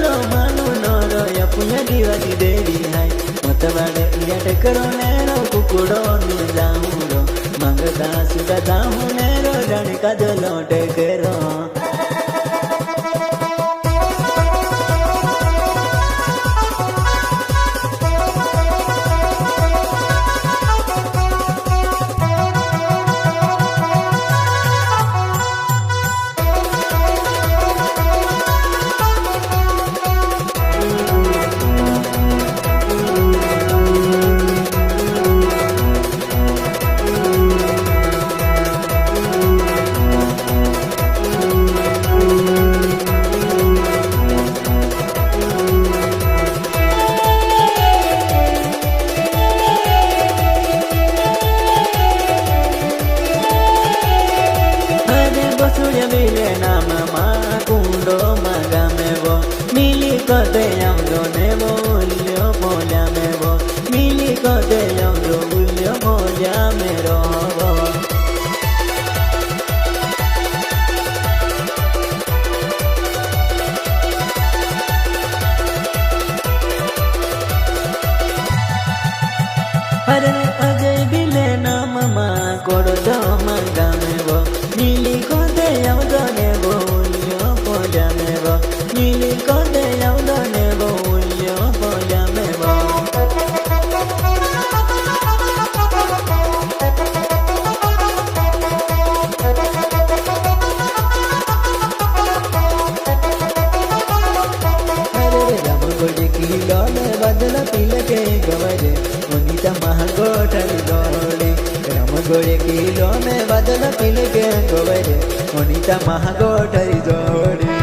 लो मानु नरो या पुण्य दीवानी देवी है मत बाड़े इया टेकरो नेरो कुकुड़ो निजाऊरो मंगता सुधा दाहू नेरो जाने का जलो टेकरो मिले नाम मा कुंडो मगा में वो मिली को दे यमरो ने वो उल्यो मोला में वो मिली को दे यमरो उल्यो मोला में रो वो अरे अजय बिले नाम मा कोड़ो दो मगा में वो मिली को दे यमरो ने वो उल्यो मोला में वो मिली को दे यमरो ने वो उल्यो मोला में वो किलो में बदला पीले के गवरे वनीता महागोठरी दौड़े राम गोड़े किलो में बदला पीले के गवरे वनीता महागोठरी दौड़े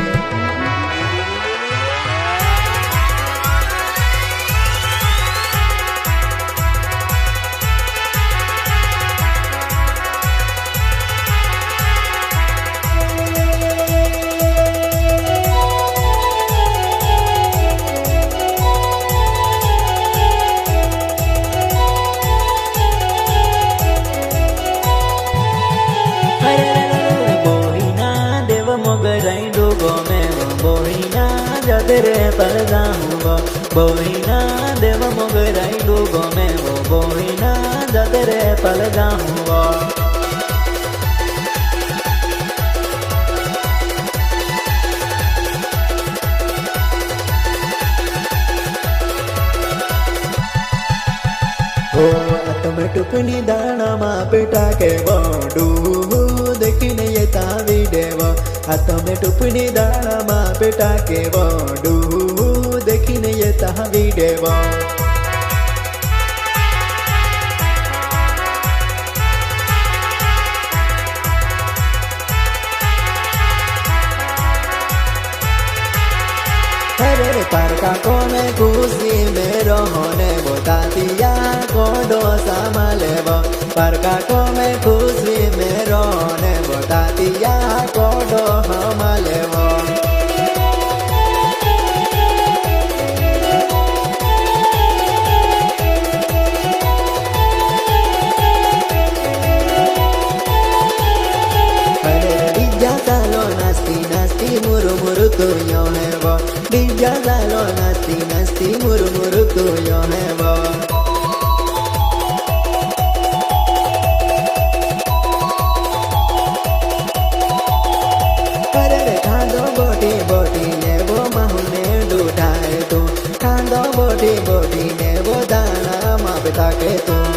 तेरे पर जाऊँगा बोहिना देव मोगराई डूबो में वो बोहिना जा तेरे पर जाऊँगा ओ तुम्हें टुकनी दाना माँ बेटा के बोडू देखने ये तावी देव तुम्हें टुकनी दाना माँ बेटा के बोडू देखने ये तावी देव अरे पारका को मैं खुशी में रोने बतातिया को डोसा मालेव पारका को मैं खुशी में रोने बतातिया को डो मालेव मुरु मुरु तू यो है वो डिजा लालो नास्ती नास्ती मुरु मुरु तू यो है वो अरे खांदो बोटी बोटी ने वो माहुने डूठाए तू खांदो बोटी बोटी ने वो दाना माँ पिता के तू